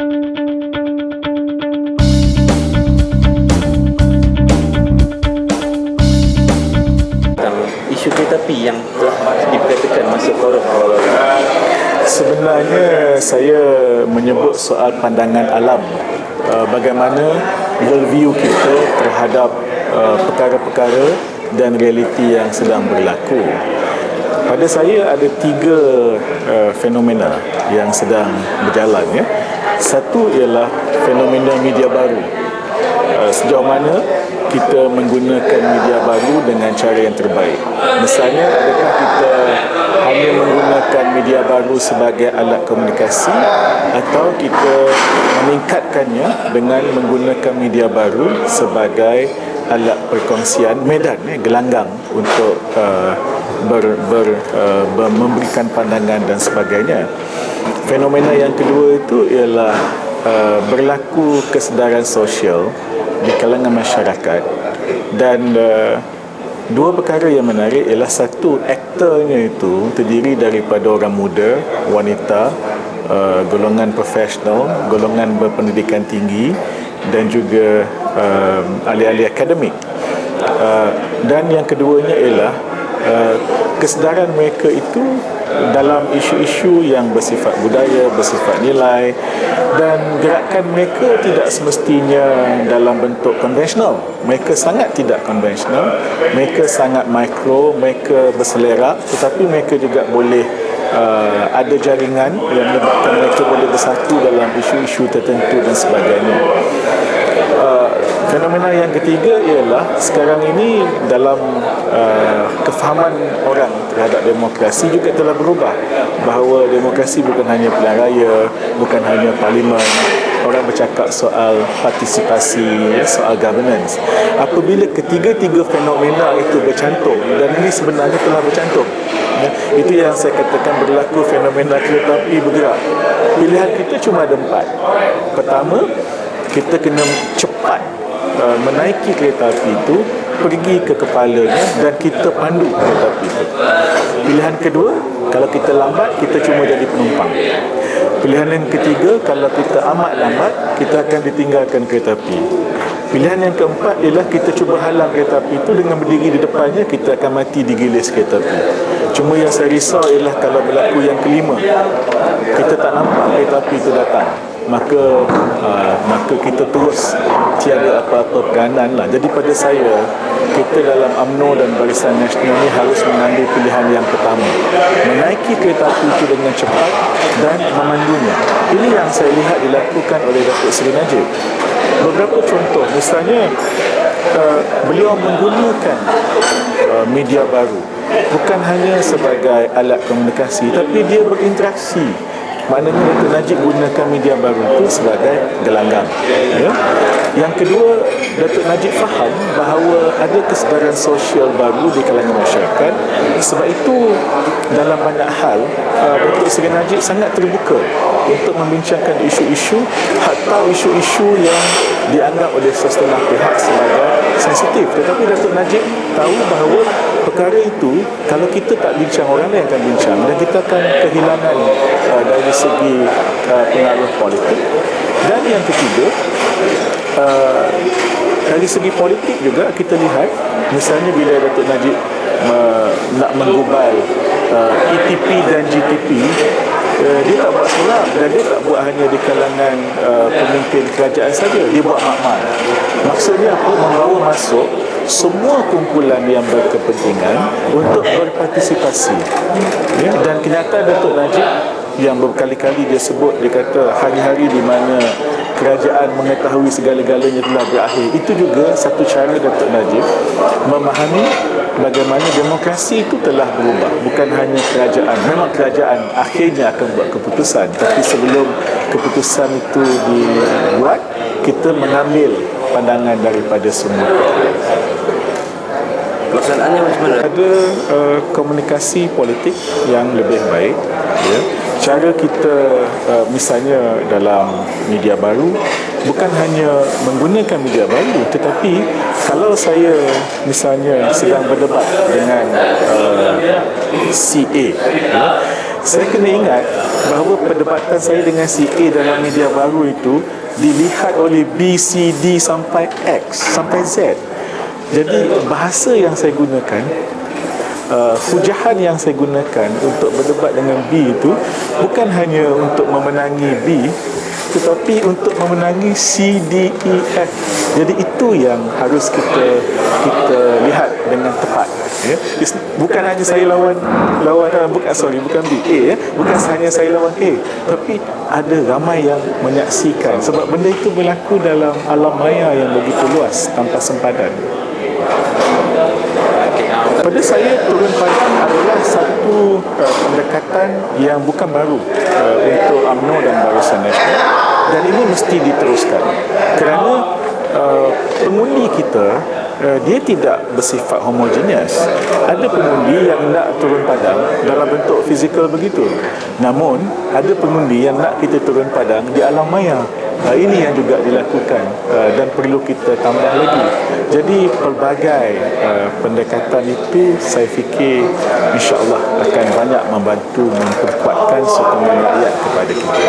Isu kereta api yang telah diperkatakan masuk forum Sebenarnya saya menyebut soal pandangan alam, bagaimana worldview kita terhadap perkara-perkara dan realiti yang sedang berlaku. Pada saya ada tiga fenomena yang sedang berjalan. Satu ialah fenomena media baru. Sejauh mana kita menggunakan media baru dengan cara yang terbaik. Misalnya, adakah kita hanya menggunakan media baru sebagai alat komunikasi atau kita meningkatkannya dengan menggunakan media baru sebagai alat perkongsian medan, gelanggang untuk memberikan pandangan dan sebagainya. Fenomena yang kedua itu ialah berlaku kesedaran sosial di kalangan masyarakat, dan dua perkara yang menarik ialah satu, aktornya itu terdiri daripada orang muda, wanita, golongan profesional, golongan berpendidikan tinggi dan juga ahli-ahli akademik. Dan yang keduanya ialah kesedaran mereka itu dalam isu-isu yang bersifat budaya, bersifat nilai, dan gerakan mereka tidak semestinya dalam bentuk konvensional. Mereka sangat tidak konvensional, mereka sangat mikro, mereka berselerak, tetapi mereka juga boleh ada jaringan yang menyebabkan mereka boleh bersatu dalam isu-isu tertentu dan sebagainya. Fenomena yang ketiga ialah sekarang ini dalam kefahaman orang terhadap demokrasi juga telah berubah, bahawa demokrasi bukan hanya pilihan raya, bukan hanya parlimen. Orang bercakap soal partisipasi, soal governance. Apabila ketiga-tiga fenomena itu bercantum, dan ini sebenarnya telah bercantum, itu yang saya katakan berlaku fenomena kereta api bergerak. Pilihan kita cuma ada 4. Pertama, kita kena cepat menaiki kereta api itu, pergi ke kepalanya dan kita pandu kereta api itu. Pilihan kedua, kalau kita lambat, kita cuma jadi penumpang. Pilihan yang ketiga, kalau kita amat lambat, kita akan ditinggalkan kereta api. Pilihan yang keempat ialah kita cuba halang kereta api itu dengan berdiri di depannya, kita akan mati digilis kereta api. Cuma yang saya risau ialah kalau berlaku yang kelima, kita tak nampak kereta api itu datang, maka kita terus tiada apa-apa peranan lah. Jadi pada saya, kita dalam UMNO dan Barisan Nasional ini harus mengambil pilihan yang pertama, menaiki kereta api itu dengan cepat dan memandunya. Ini yang saya lihat dilakukan oleh Datuk Seri Najib. Beberapa contoh, misalnya beliau menggunakan media baru bukan hanya sebagai alat komunikasi, tapi dia berinteraksi. Maknanya Datuk Najib gunakan media baru itu sebagai gelanggang. Yang kedua, Datuk Najib faham bahawa ada kesedaran sosial baru di kalangan masyarakat. Sebab itu dalam banyak hal Datuk Seri Najib sangat terbuka untuk membincangkan isu-isu, hatta isu-isu yang dianggap oleh setengah pihak sebagai sensitif. Tetapi Datuk Najib tahu bahawa perkara itu kalau kita tak bincang, orang lain akan bincang, dan kita akan kehilangan dari segi pengaruh politik. Dan yang ketiga, dari segi politik juga kita lihat, misalnya bila Datuk Najib nak menggubal ETP dan GTP, dia tak buat sorak, dan dia tak buat hanya di kalangan pemimpin kerajaan saja, dia buat makmal. Maksudnya apa? Membawa masuk semua kumpulan yang berkepentingan untuk berpartisipasi. Dan kenyataan Datuk Najib yang berkali-kali dia sebut, dia kata hari-hari di mana kerajaan mengetahui segala-galanya telah berakhir. Itu juga satu cara Datuk Najib memahami bagaimana demokrasi itu telah berubah. Bukan hanya kerajaan, memang kerajaan akhirnya akan buat keputusan, tapi sebelum keputusan itu dibuat, kita mengambil pandangan daripada semua. Pelaksanaannya macam mana? Ada komunikasi politik yang lebih baik. Cara kita misalnya dalam media baru, bukan hanya menggunakan media baru, tetapi kalau saya misalnya sedang berdebat dengan CA, saya kena ingat bahawa perdebatan saya dengan si A dalam media baru itu dilihat oleh B, C, D sampai X, sampai Z. Jadi bahasa yang saya gunakan, hujahan yang saya gunakan untuk berdebat dengan B itu bukan hanya untuk memenangi B, tetapi untuk memenangi C, D, E, F. Jadi itu yang harus kita lihat dengan tepat. Ya. Bukan hanya saya lawan bukan B, A. Ya. Bukan hanya saya lawan A, tapi ada ramai yang menyaksikan. Sebab benda itu berlaku dalam alam maya yang begitu luas tanpa sempadan. Pada saya, turun padang adalah satu pendekatan yang bukan baru untuk UMNO dan Barisan Nasional, dan ini mesti diteruskan kerana pengundi kita dia tidak bersifat homogeneous. Ada pengundi yang nak turun padang dalam bentuk fizikal begitu, namun ada pengundi yang nak kita turun padang di alam maya. Ini yang juga dilakukan dan perlu kita tambah lagi. Jadi pelbagai pendekatan itu saya fikir insya-Allah akan banyak membantu memperkuatkan sokongan rakyat kepada kita.